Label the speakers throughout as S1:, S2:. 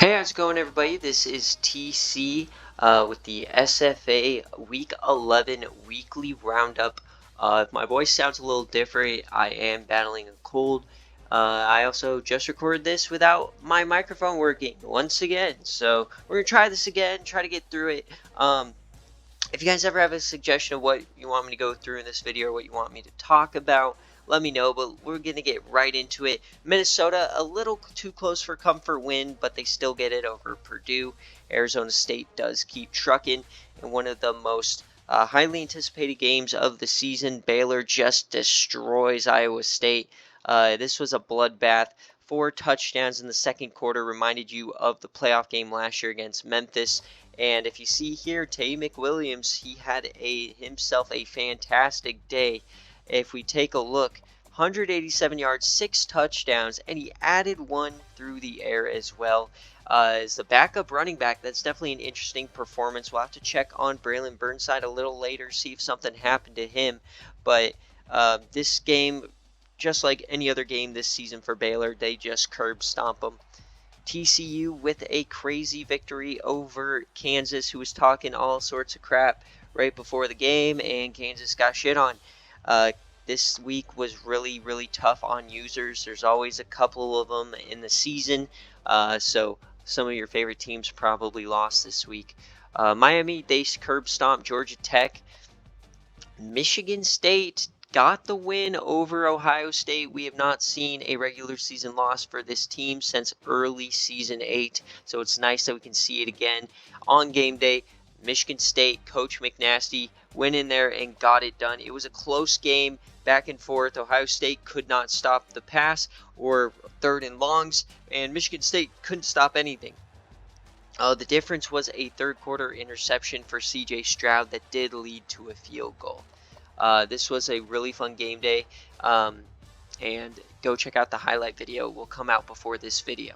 S1: Hey, how's it going, everybody? This is TC with the SFA Week 11 Weekly Roundup. If my voice sounds a little different, I am battling a cold. I also just recorded this without my microphone working once again, so we're gonna try this again, try to get through it. If you guys ever have a suggestion of what you want me to go through in this video or what you want me to talk about, let me know, but we're going to get right into it. Minnesota, a little too close for comfort win, but they still get it over Purdue. Arizona State does keep trucking in one of the most highly anticipated games of the season. Baylor just destroys Iowa State. This was a bloodbath. 4 touchdowns in the second quarter reminded you of the playoff game last year against Memphis. And if you see here, Tay McWilliams, he had himself a fantastic day. If we take a look, 187 yards, 6 touchdowns, and he added one through the air as well. As the backup running back, that's definitely an interesting performance. We'll have to check on Braylon Burnside a little later, see if something happened to him. But this game, just like any other game this season for Baylor, they just curb stomp them. TCU with a crazy victory over Kansas, who was talking all sorts of crap right before the game, and Kansas got shit on. This week was really, really tough on users. There's always a couple of them in the season, so some of your favorite teams probably lost this week. Miami, they curb stomped Georgia Tech. Michigan State got the win over Ohio State. We have not seen a regular season loss for this team since early season 8, so it's nice that we can see it again on game day. Michigan State, Coach McNasty went in there and got it done. It was a close game, back and forth. Ohio State could not stop the pass or third and longs, and Michigan State couldn't stop anything. The difference was a third quarter interception for CJ Stroud that did lead to a field goal. This was a really fun game day, and go check out the highlight video. It will come out before this video.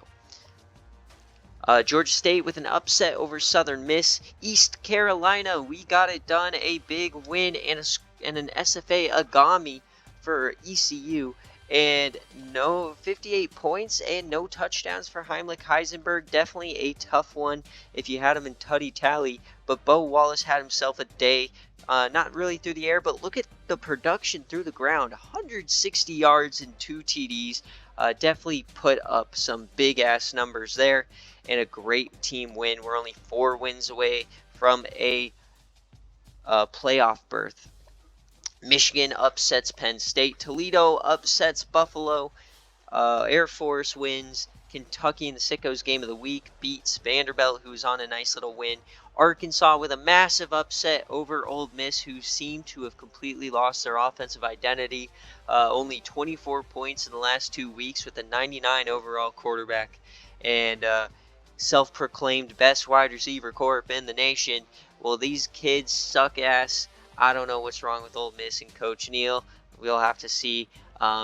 S1: Georgia State with an upset over Southern Miss. East Carolina, we got it done. A big win and an SFA Agami for ECU. And no 58 points and no touchdowns for Heimlich Heisenberg. Definitely a tough one if you had him in Tutty Tally. But Bo Wallace had himself a day. Not really through the air, but look at the production through the ground. 160 yards and 2 TDs. Definitely put up some big-ass numbers there. And a great team win. We're only 4 wins away from a playoff berth. Michigan upsets Penn State. Toledo upsets Buffalo. Air Force wins. Kentucky in the Sickos game of the week beats Vanderbilt, who's on a nice little win. Arkansas with a massive upset over Ole Miss, who seem to have completely lost their offensive identity. Only 24 points in the last 2 weeks with a 99 overall quarterback. And self-proclaimed best wide receiver corps in the nation. Well, these kids suck ass. I don't know what's wrong with Ole Miss and Coach Neal. We'll have to see.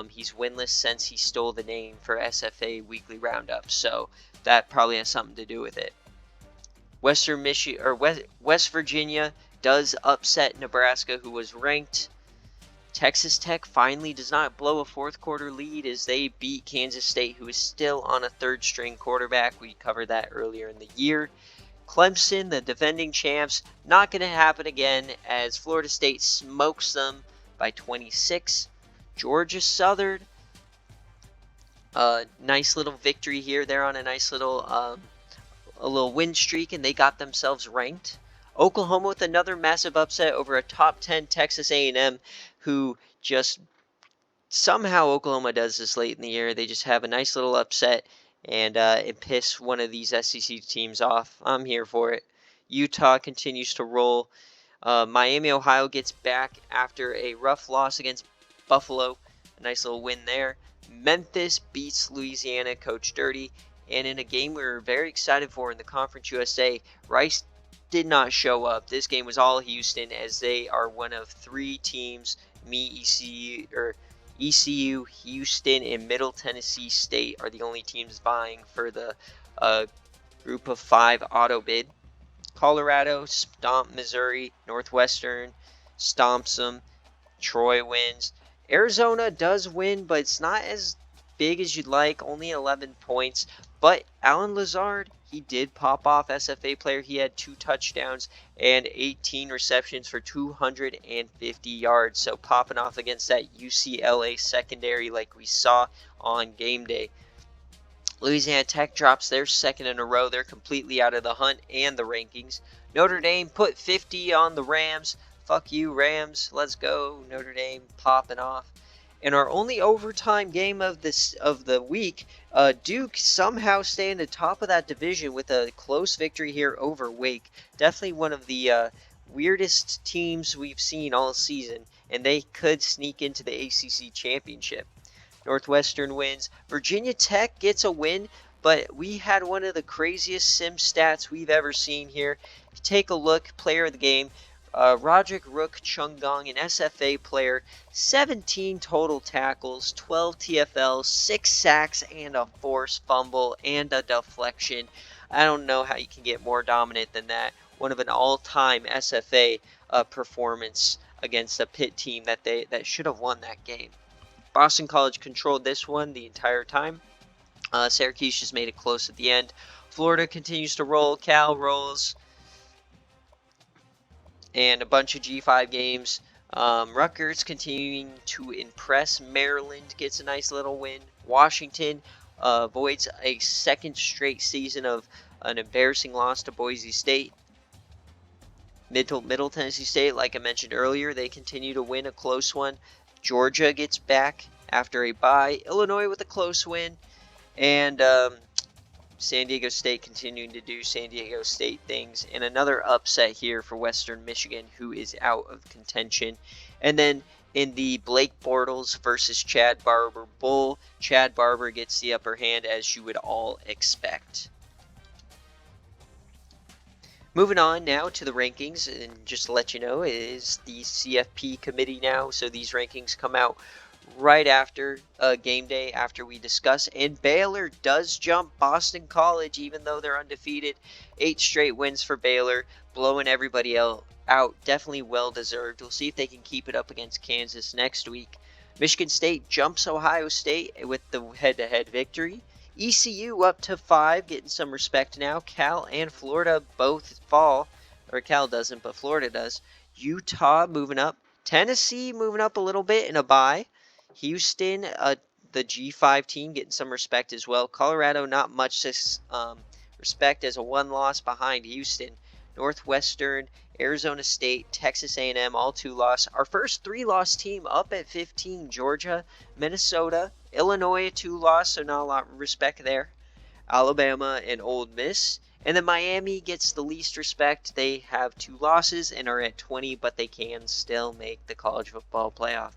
S1: He's winless since he stole the name for SFA Weekly Roundup, so that probably has something to do with it. West Virginia does upset Nebraska, who was ranked. Texas Tech finally does not blow a fourth quarter lead as they beat Kansas State, who is still on a third string quarterback. We covered that earlier in the year. Clemson, the defending champs, not going to happen again as Florida State smokes them by 26. Georgia Southern, nice little victory here. They're on a nice little win streak, and they got themselves ranked. Oklahoma with another massive upset over a top 10 Texas A&M, who just somehow Oklahoma does this late in the year. They just have a nice little upset and it piss one of these SEC teams off. I'm here for it. Utah continues to roll. Miami, Ohio gets back after a rough loss against Buffalo. A nice little win there. Memphis beats Louisiana, Coach Dirty. And in a game we were very excited for in the Conference USA, Rice did not show up. This game was all Houston, as they are one of 3 teams, ECU, Houston, and Middle Tennessee State are the only teams vying for the group of 5 auto bid. Colorado stomped Missouri. Northwestern stomps them. Troy wins. Arizona does win, but it's not as big as you'd like. Only 11 points. But Alan Lazard, he did pop off SFA player. He had 2 touchdowns and 18 receptions for 250 yards. So popping off against that UCLA secondary like we saw on game day. Louisiana Tech drops their second in a row. They're completely out of the hunt and the rankings. Notre Dame put 50 on the Rams. Fuck you, Rams. Let's go. Notre Dame popping off. In our only overtime game of the week, Duke somehow staying at the top of that division with a close victory here over Wake. Definitely one of the weirdest teams we've seen all season, and they could sneak into the ACC championship. Northwestern wins. Virginia Tech gets a win, but we had one of the craziest sim stats we've ever seen here. Take a look. Player of the game, Roderick Rook Chungong, an SFA player, 17 total tackles, 12 TFLs, 6 sacks, and a forced fumble, and a deflection. I don't know how you can get more dominant than that. One of an all-time SFA performance against a Pitt team that should have won that game. Boston College controlled this one the entire time. Syracuse just made it close at the end. Florida continues to roll. Cal rolls. And a bunch of G5 games. Rutgers continuing to impress. Maryland gets a nice little win. Washington avoids a second straight season of an embarrassing loss to Boise State. Middle Tennessee State, like I mentioned earlier, they continue to win a close one. Georgia gets back after a bye. Illinois with a close win. And San Diego State continuing to do San Diego State things. And another upset here for Western Michigan, who is out of contention. And then in the Blake Bortles versus Chad Barber Bowl, Chad Barber gets the upper hand, as you would all expect. Moving on now to the rankings, and just to let you know, it is the CFP committee now, so these rankings come out right after game day, after we discuss. And Baylor does jump Boston College, even though they're undefeated. 8 straight wins for Baylor, blowing everybody else out. Definitely well deserved. We'll see if they can keep it up against Kansas next week. Michigan State jumps Ohio State with the head-to-head victory. ECU up to 5, getting some respect now. Cal and Florida both fall. Or Cal doesn't, but Florida does. Utah moving up. Tennessee moving up a little bit in a bye. Houston, the G5 team, getting some respect as well. Colorado, not much respect as a 1 loss behind Houston. Northwestern, Arizona State, Texas A&M, all 2 loss. Our first 3-loss team up at 15, Georgia, Minnesota, Illinois, 2 loss, so not a lot of respect there. Alabama and Ole Miss. And then Miami gets the least respect. They have 2 losses and are at 20, but they can still make the college football playoff.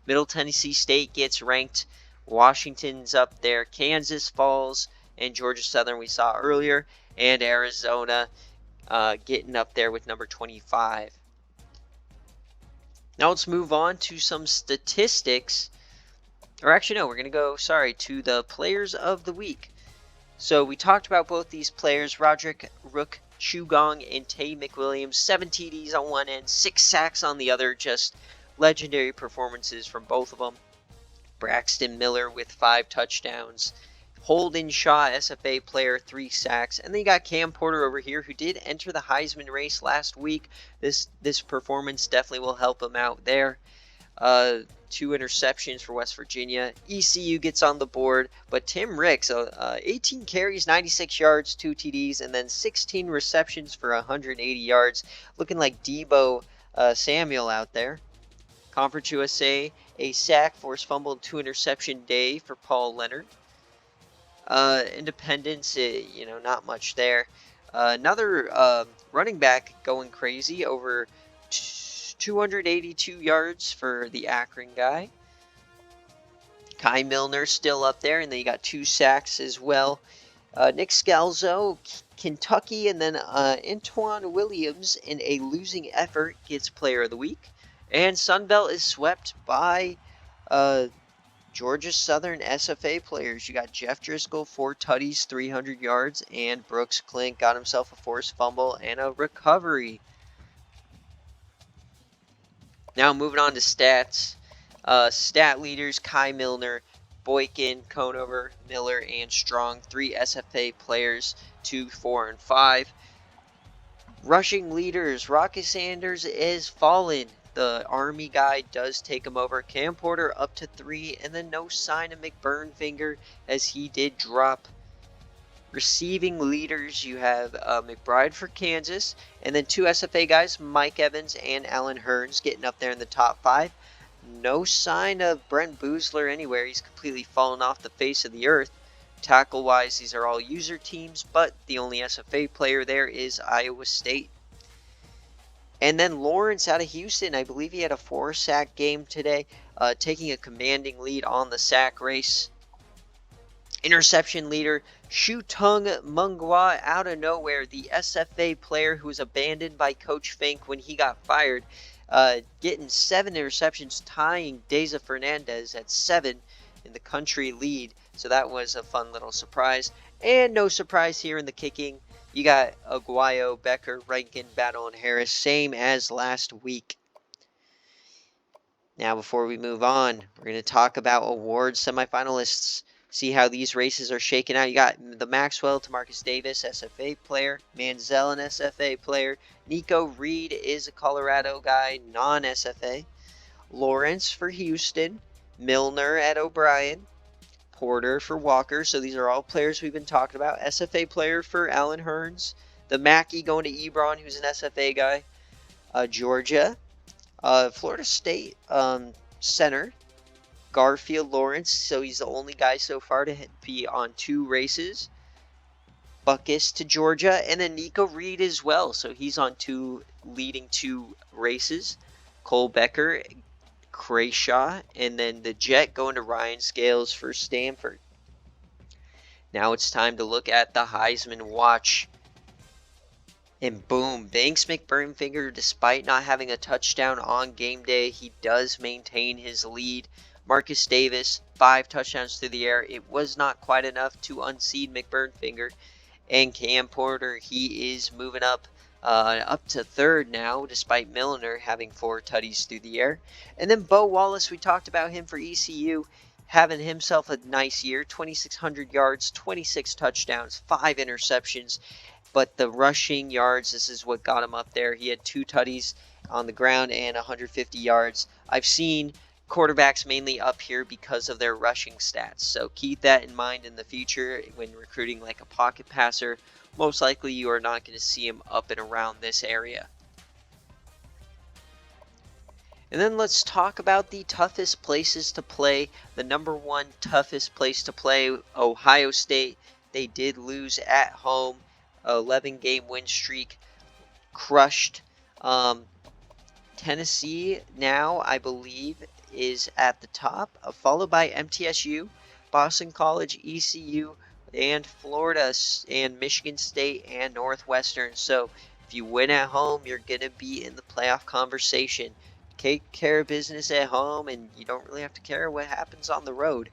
S1: Middle Tennessee State gets ranked. Washington's up there. Kansas falls. And Georgia Southern we saw earlier. And Arizona getting up there with number 25. Now let's move on to some statistics. Or actually, no, we're going to go, to the players of the week. So we talked about both these players, Roderick Rook Chungong and Tay McWilliams. 7 TDs on one end, 6 sacks on the other. Just legendary performances from both of them. Braxton Miller with 5 touchdowns. Holden Shaw, SFA player, 3 sacks. And then you got Cam Porter over here, who did enter the Heisman race last week. This performance definitely will help him out there. 2 interceptions for West Virginia. ECU gets on the board, but Tim Ricks, 18 carries, 96 yards, 2 TDs, and then 16 receptions for 180 yards. Looking like Debo Samuel out there. Conference USA, a sack, forced fumble, and 2 interception day for Paul Leonard. Independence, not much there. Another running back going crazy, over 282 yards for the Akron guy. Kai Milner still up there, and then you got 2 sacks as well. Nick Scalzo, Kentucky, and then Antoine Williams in a losing effort gets player of the week. And Sunbelt is swept by Georgia Southern SFA players. You got Jeff Driscoll, 4 tutties, 300 yards, and Brooks Klink got himself a forced fumble and a recovery. Now moving on to stats. Stat leaders, Kai Milner, Boykin, Conover, Miller, and Strong. 3 SFA players, 2, 4, and 5. Rushing leaders, Rocket Sanders is fallen. The Army guy does take him over. Cam Porter up to 3, and then no sign of McBurnfinger as he did drop. Receiving leaders, you have McBride for Kansas, and then 2 SFA guys, Mike Evans and Alan Hearns, getting up there in the top 5. No sign of Brent Boozler anywhere. He's completely fallen off the face of the earth. Tackle-wise, these are all user teams, but the only SFA player there is Iowa State. And then Lawrence out of Houston, I believe he had a 4-sack game today, taking a commanding lead on the sack race. Interception leader, Shutung Mungwa out of nowhere, the SFA player who was abandoned by Coach Fink when he got fired, getting 7 interceptions, tying Deza Fernandez at 7 in the country lead. So that was a fun little surprise. And no surprise here in the kicking. You got Aguayo, Becker, Rankin, Battle, and Harris, same as last week. Now before we move on, we're going to talk about awards semifinalists. See how these races are shaking out. You got the Maxwell to Marcus Davis, SFA player. Manziel, an SFA player. Nico Reed is a Colorado guy, non-SFA. Lawrence for Houston. Milner at O'Brien. Porter for Walker. So these are all players we've been talking about. SFA player for Alan Hearns. The Mackey going to Ebron, who's an SFA guy. Georgia. Florida State center. Garfield Lawrence, so he's the only guy so far to be on 2 races. Buckus to Georgia, and then Nico Reed as well, so he's on 2 leading 2 races. Cole Becker, Crashaw, and then the Jet going to Ryan Scales for Stanford. Now it's time to look at the Heisman Watch. And boom, Banks McBurnfinger, despite not having a touchdown on game day, he does maintain his lead. Marcus Davis, 5 touchdowns through the air. It was not quite enough to unseat McBurnfinger. And Cam Porter, he is moving up to 3rd now, despite Milner having 4 tutties through the air. And then Bo Wallace, we talked about him for ECU, having himself a nice year. 2,600 yards, 26 touchdowns, 5 interceptions. But the rushing yards, this is what got him up there. He had 2 tutties on the ground and 150 yards. I've seen quarterbacks mainly up here because of their rushing stats, so keep that in mind in the future when recruiting like a pocket passer. Most likely you are not going to see him up and around this area. And then let's talk about the toughest places to play. The number 1 toughest place to play, Ohio State. They did lose at home, 11-game win streak, crushed. Tennessee now, I believe, is at the top, followed by MTSU, Boston College, ECU, and Florida, and Michigan State, and Northwestern. So if you win at home, you're going to be in the playoff conversation. Take care of business at home, and you don't really have to care what happens on the road.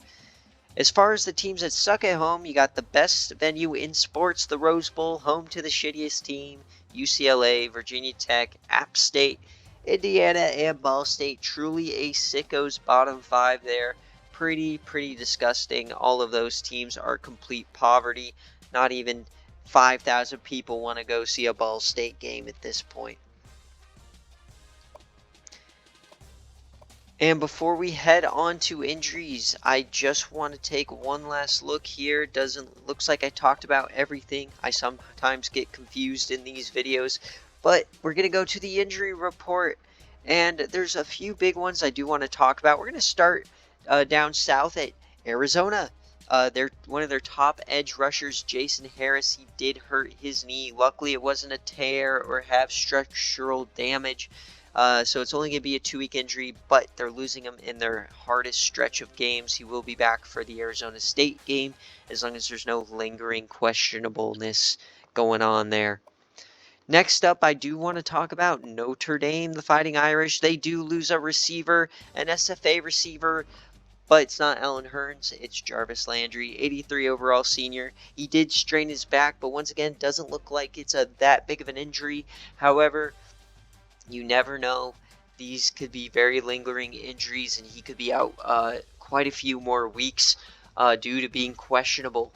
S1: As far as the teams that suck at home, you got the best venue in sports, the Rose Bowl, home to the shittiest team, UCLA, Virginia Tech, App State, Indiana, and Ball State. Truly a sicko's bottom 5 there. Pretty disgusting. All of those teams are complete poverty. Not even 5,000 people want to go see a Ball State game at this point. And before we head on to injuries, I just want to take one last look here. Looks like I talked about everything. I sometimes get confused in these videos. But we're going to go to the injury report, and there's a few big ones I do want to talk about. We're going to start down south at Arizona. One of their top edge rushers, Jason Harris, he did hurt his knee. Luckily, it wasn't a tear or have structural damage, so it's only going to be a 2-week injury, but they're losing him in their hardest stretch of games. He will be back for the Arizona State game, as long as there's no lingering questionableness going on there. Next up, I do want to talk about Notre Dame, the Fighting Irish. They do lose a receiver, an SFA receiver, but it's not Alan Hearns, it's Jarvis Landry, 83 overall senior. He did strain his back, but once again, doesn't look like it's that big of an injury. However, you never know. These could be very lingering injuries, and he could be out quite a few more weeks due to being questionable.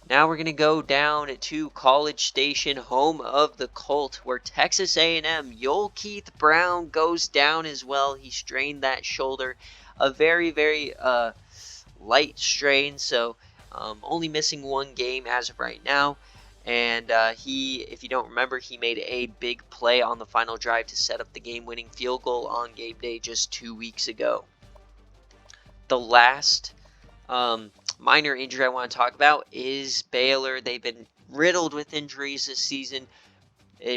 S1: Now we're going to go down to College Station, home of the Colt, where Texas A&M, Yoel Keith Brown goes down as well. He strained that shoulder, a very, very light strain, so only missing one game as of right now. And if you don't remember, he made a big play on the final drive to set up the game-winning field goal on game day just 2 weeks ago. The last minor injury I want to talk about is Baylor. They've been riddled with injuries this season.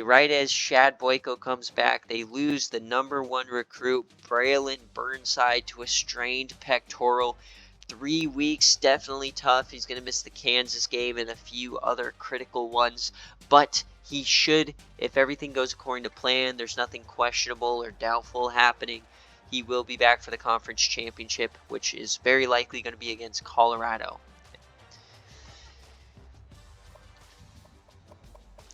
S1: Right as Shad Boyko comes back, they lose the #1 recruit, Braylon Burnside, to a strained pectoral. 3 weeks, definitely tough. He's going to miss the Kansas game and a few other critical ones. But he should, if everything goes according to plan, there's nothing questionable or doubtful happening, he will be back for the conference championship, which is very likely going to be against Colorado.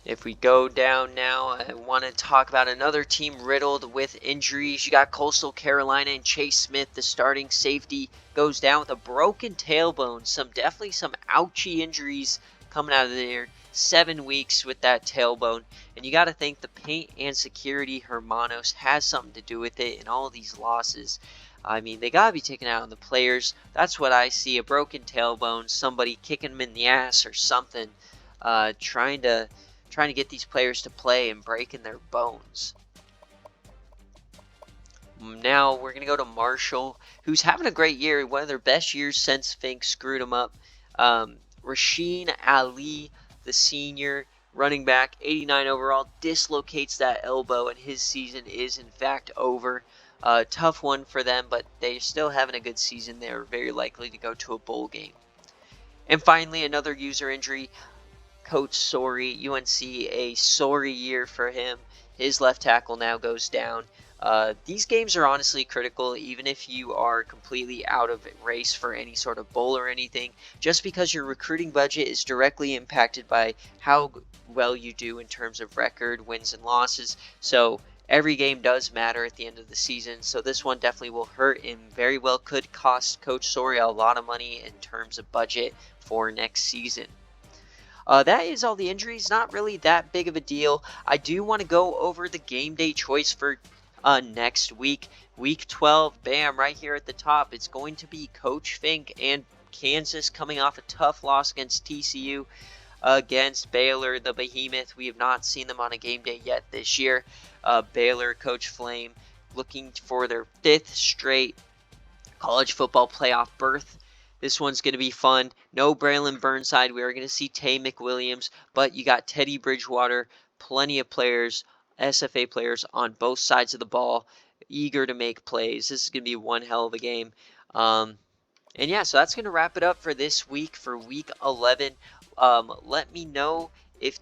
S1: If we go down now, I want to talk about another team riddled with injuries. You got Coastal Carolina and Chase Smith, the starting safety, goes down with a broken tailbone. Definitely some ouchy injuries coming out of there. 7 weeks with that tailbone. And you got to think the paint and security Hermanos has something to do with it in all of these losses. I mean, they got to be taken out on the players. That's what I see, a broken tailbone, somebody kicking them in the ass or something, trying to get these players to play and breaking their bones. Now we're going to go to Marshall, who's having a great year, one of their best years since Fink screwed him up. Rasheen Ali, the senior running back, 89 overall, dislocates that elbow, and his season is in fact over. Tough one for them, but they're still having a good season. They're very likely to go to a bowl game. And finally, another user injury. Coach Sorey, UNC, a sorry year for him. His left tackle now goes down. These games are honestly critical, even if you are completely out of race for any sort of bowl or anything, just because your recruiting budget is directly impacted by how well you do in terms of record, wins, and losses. So every game does matter at the end of the season. So this one definitely will hurt and very well could cost Coach Sorey a lot of money in terms of budget for next season. That is all the injuries. Not really that big of a deal. I do want to go over the game day choice for next week. Week 12, bam, right here at the top. It's going to be Coach Fink and Kansas coming off a tough loss against TCU. Against Baylor, the behemoth. We have not seen them on a game day yet this year. Baylor, Coach Flame, looking for their 5th straight college football playoff berth. This one's going to be fun. No Braylon Burnside. We are going to see Tay McWilliams, but you got Teddy Bridgewater, plenty of players, SFA players on both sides of the ball, eager to make plays. This is going to be one hell of a game. And yeah, so that's going to wrap it up for this week, for week 11. Let me know if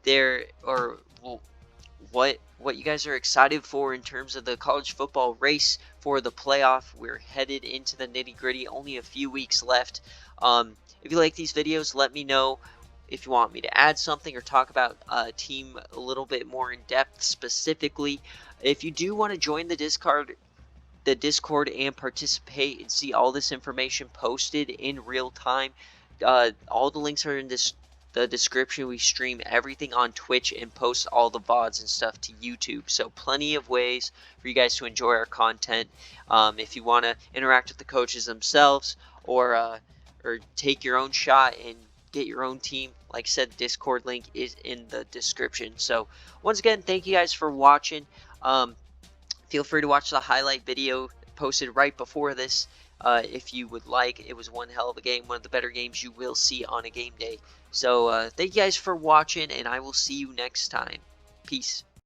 S1: what you guys are excited for in terms of the college football race for the playoff. We're headed into the nitty-gritty, only a few weeks left. If you like these videos, let me know if you want me to add something or talk about a team a little bit more in depth specifically. If you do want to join the Discord and participate and see all this information posted in real time, all the links are in the description. We stream everything on Twitch and post all the VODs and stuff to YouTube. So plenty of ways for you guys to enjoy our content. If you want to interact with the coaches themselves or take your own shot and get your own team, like I said, Discord link is in the description. So once again, thank you guys for watching. Feel free to watch the highlight video posted right before this if you would like. It was one hell of a game, one of the better games you will see on a game day. So thank you guys for watching, and I will see you next time. Peace.